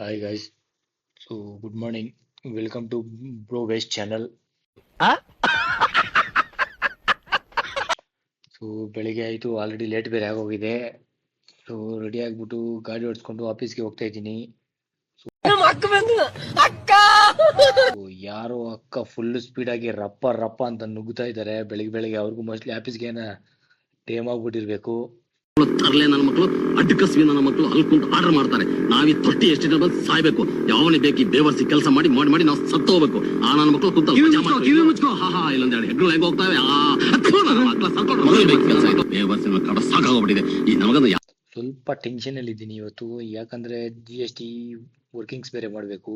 Hi guys, so good morning. Welcome to Bro West channel. So ಬೆಳಿಗ್ಗೆ ಆಯಿತು, already late ಬೇರೆ ಆಗೋಗಿದೆ. So ready ಆಗಿಬಿಟ್ಟು ಗಾಡಿ ಓಡಿಸ್ಕೊಂಡು ಆಫೀಸ್ಗೆ ಹೋಗ್ತಾ ಇದ್ದೀನಿ. ಯಾರೋ ಅಕ್ಕ ಫುಲ್ ಸ್ಪೀಡ್ ಆಗಿ ರಪ್ಪ ರಪ್ಪ ಅಂತ ನುಗ್ಗುತ್ತಾ ಇದ್ದಾರೆ. ಬೆಳಿಗ್ಗೆ ಅವ್ರಿಗೂ ಮೋಸ್ಟ್ಲಿ ಆಫೀಸ್ಗೆ ಟೈಮ್ ಆಗ್ಬಿಟ್ಟಿರ್ಬೇಕು. ತರಲೆ ನನ್ನ ಮಕ್ಕಳು ಅಡ್ಕಸ್ವಿ ನನ್ನ ಮಕ್ಕಳು ಅಲ್ಕೊಂಡು ಆರ್ಡರ್ ಮಾಡ್ತಾರೆ. ನಾವೀ ತೊಟ್ಟಿ ಎಷ್ಟು ಬಂದು ಸಾಯ್ಬೇಕು. ಯಾವನೇ ಬೇಕು ಬೇವರ್ಸಿ ಕೆಲಸ ಮಾಡಿ ಮಾಡಿ ಮಾಡಿ ನಾವು ಸತ್ತು ಹೋಗ್ಬೇಕು. ಆ ನನ್ನ ಮಕ್ಕಳು ಕೂತ ಮುಚ್ಕೋ ಹಾ ಇಲ್ಲೊಂದ್ ಎರಡು ಹೆಗ್ಗಳು ಹೆಂಗ್ ಹೋಗ್ತಾವೆ. ನನ್ನ ಮಕ್ಕಳ ಸರ್ಕೊಂಡು ಕೆಲಸ ಆಯ್ತು. ಬೇವರ್ಸಿ ಕಡ ಸಾಕಾಗೋಗ್ಬಿಟ್ಟಿದೆ ಈ ನಮಗಂದು. ಸ್ವಲ್ಪ ಟೆನ್ಷನ್ ಅಲ್ಲಿ ಇದ್ದೀನಿ ಇವತ್ತು, ಯಾಕಂದ್ರೆ GST ವರ್ಕಿಂಗ್ಸ್ ಬೇರೆ ಮಾಡಬೇಕು.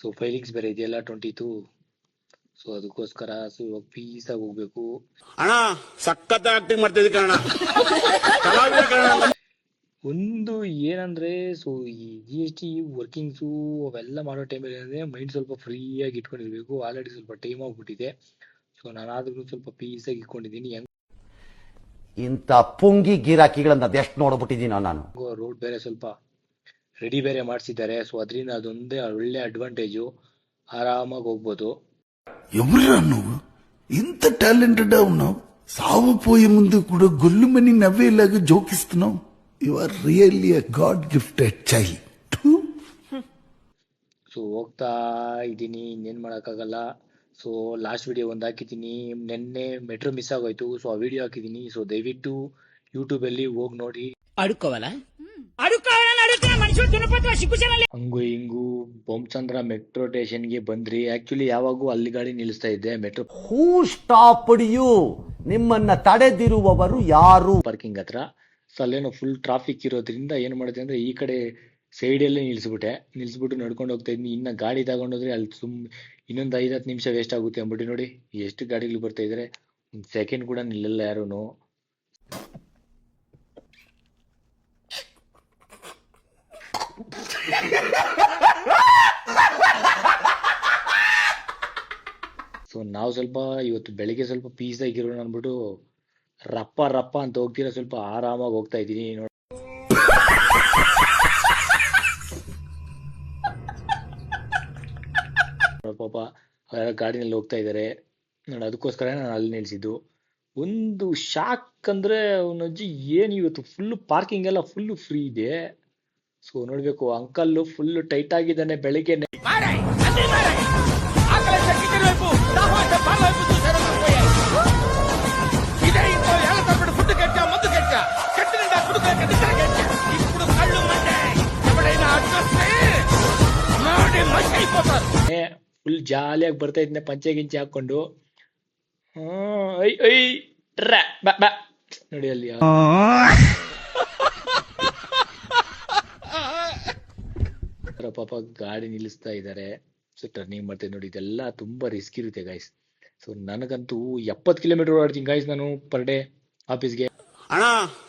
ಸೊ ಫೈಲಿಂಗ್ಸ್ ಬೇರೆ ಇದೆಯಲ್ಲ 22. ಸೊ ಅದಕ್ಕೋಸ್ಕರ ಸೊ ಇವಾಗ ಪೀಸ್ ಆಗಿ ಹೋಗ್ಬೇಕು. ಅಣ್ಣ ಸಖತ್ ಆಕ್ಟಿಂಗ್ ಮಾಡ್ತಿದ್ದೆ ಕಣ. ಒಂದು ಏನಂದ್ರೆ ಸೊ ಈ GST ವರ್ಕಿಂಗ್ಸು ಅವೆಲ್ಲ ಮಾಡೋ ಟೈಮಲ್ಲಿ ಏನಂದ್ರೆ ಮೈಂಡ್ ಸ್ವಲ್ಪ ಫ್ರೀ ಆಗಿ ಇಟ್ಕೊಂಡಿರ್ಬೇಕು. ಆಲ್ರೆಡಿ ಸ್ವಲ್ಪ ಟೈಮ್ ಆಗ್ಬಿಟ್ಟಿದೆ. ಸೊ ನಾನಾದ್ರೂ ಸ್ವಲ್ಪ ಪೀಸ್ ಆಗಿ ಇಟ್ಕೊಂಡಿದ್ದೀನಿ. ಇಂಥ ಪುಂಗಿ ಗಿರಾಕಿಗಳನ್ನ ಅದೆಷ್ಟು ನೋಡ್ಬಿಟ್ಟಿದ್ದೀನೋ ನಾನು. ರೋಡ್ ಬೇರೆ ಸ್ವಲ್ಪ ರೆಡಿ ಬೇರೆ ಮಾಡಿಸಿದ್ದಾರೆ. ಸೊ ಅದರಿಂದ ಅದೊಂದೇ ಒಳ್ಳೆ ಅಡ್ವಾಂಟೇಜು, ಆರಾಮಾಗಿ ಹೋಗ್ಬೋದು. ఎవరురా నువ్వు ఇంత టాలెంటెడ్ ఉన్నావు? సావపోయే ముందు కూడా గొల్లుమని నవ్వేలాగా జోకిస్తున్నావు. You are really a god gifted child. ಸೊ ಹೋಗ್ತಾ ಇದ್ದೀನಿ, ಇನ್ನೇನು ಮಾಡೋಕ್ಕಾಗಲ್ಲ. ಸೊ ಲಾಸ್ಟ್ ವಿಡಿಯೋ ಒಂದು ಹಾಕಿದ್ದೀನಿ, ನೆನ್ನೆ ಮೆಟ್ರೋ ಮಿಸ್ ಆಗೋಯ್ತು. ಸೊ ಆ ವಿಡಿಯೋ ಹಾಕಿದ್ದೀನಿ. ಸೊ ದಯವಿಟ್ಟು ಯೂಟ್ಯೂಬಲ್ಲಿ ಹೋಗಿ ನೋಡಿ. ಹಂಗು ಹಿಂಗು ಬೊಮ್ಮಚಂದ್ರ ಮೆಟ್ರೋ ಸ್ಟೇಷನ್ಗೆ ಬಂದ್ರಿ. ಆಕ್ಚುಲಿ ಯಾವಾಗೂ ಅಲ್ಲಿ ಗಾಡಿ ನಿಲ್ಲಿಸ್ತಾ ಇದ್ದೆ ಮೆಟ್ರೋ ಹೂ ಸ್ಟಾಪ್ಡ್ ಯು? ನಿಮ್ಮನ್ನ ತಡೆದಿರುವವರು ಯಾರು? ಪಾರ್ಕಿಂಗ್ ಹತ್ರ. ಸೊ ಅಲ್ಲೇನೋ ಫುಲ್ ಟ್ರಾಫಿಕ್ ಇರೋದ್ರಿಂದ ಏನು ಮಾಡಿದೆ ಅಂದ್ರೆ ಈ ಕಡೆ ಸೈಡಲ್ಲೇ ನಿಲ್ಲಿಸ್ಬಿಟ್ಟು ನಡ್ಕೊಂಡು ಹೋಗ್ತಾ ಇದ್ದೀನಿ. ಇನ್ನು ಗಾಡಿ ತಗೊಂಡೋದ್ರೆ ಅಲ್ಲಿ ಇನ್ನೊಂದು 5-10 ನಿಮಿಷ ವೇಸ್ಟ್ ಆಗುತ್ತೆ ಅಂದ್ಬಿಟ್ಟು ನೋಡಿ ಎಷ್ಟು ಗಾಡಿಗಳು ಬರ್ತಾ ಇದ್ದಾರೆ. ಒಂದು ಸೆಕೆಂಡ್ ಕೂಡ ನಿಲ್ಲಲ್ಲ ಯಾರೂ. ಸೊ ನಾವು ಸ್ವಲ್ಪ ಇವತ್ತು ಬೆಳಿಗ್ಗೆ ಸ್ವಲ್ಪ ಪೀಸ್ ಆಗಿರೋಣ ಅಂದ್ಬಿಟ್ಟು ರಪ್ಪ ರಪ್ಪ ಅಂತ ಹೋಗ್ತೀರಾ, ಸ್ವಲ್ಪ ಆರಾಮಾಗಿ ಹೋಗ್ತಾ ಇದ್ದೀನಿ. ನೋಡಿ ಪಾಪ ಗಾಡಿನಲ್ಲಿ ಹೋಗ್ತಾ ಇದ್ದಾರೆ ನೋಡಿ, ಅದಕ್ಕೋಸ್ಕರ ನಾನು ಅಲ್ಲಿ ನಿಲ್ಸಿದ್ದು. ಒಂದು ಶಾಕ್ ಅಂದ್ರೆ ಅವನಜ್ಜಿ ಏನು ಇವತ್ತು ಫುಲ್ ಪಾರ್ಕಿಂಗ್ ಎಲ್ಲ ಫುಲ್ ಫ್ರೀ ಇದೆ. ಸೊ ನೋಡ್ಬೇಕು, ಅಂಕಲ್ ಫುಲ್ ಟೈಟ್ ಆಗಿದ್ದಾನೆ ಬೆಳಿಗ್ಗೆ. ಫುಲ್ ಜಾಲಿಯಾಗಿ ಬರ್ತಾ ಇದ್ನೆ ಪಂಚೆ ಗಿಂಚೆ ಹಾಕೊಂಡು. ನೋಡಿ ಅಲ್ಲಿ ಪಾಪ ಗಾಡಿ ನಿಲ್ಲಿಸ್ತಾ ಇದ್ದಾರೆ. ಸೊ ಟರ್ನಿಂಗ್ ಮಾಡ್ತೇನೆ ನೋಡಿ, ಇದೆಲ್ಲ ತುಂಬಾ ರಿಸ್ಕ್ ಇರುತ್ತೆ ಗೈಸ್. ಸೊ ನನಗಂತೂ 70 ಕಿಲೋಮೀಟರ್ ಓಡಾಡ್ತೀನಿ ಗೈಸ್ ನಾನು ಪರ್ ಡೇ ಆಫೀಸ್ಗೆ. ಅಣ್ಣ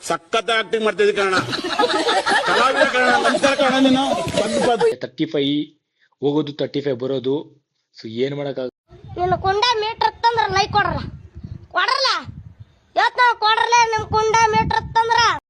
ಸಖತ್ ಆಕ್ಟಿಂಗ್ ಮಾಡ್ತಿದ್ದೆ ಕಣ. 35 ಹೋಗೋದು 35 ಬರೋದು. ಸೊ ಏನ್ ಮಾಡಕ್ಕಾಗ. ನಿನ್ನ ಕುಂಡ ಮೀಟರ್ ತಂದ್ರ ಲೈಕ್ ಕೊಡ್ರಲ್ಲ ಇವತ್ತು ನಾವು ಕೊಡ್ರಲ್ಲ ನಿಮ್ ಕುಂಡ ಮೀಟರ್ ತಂದ್ರ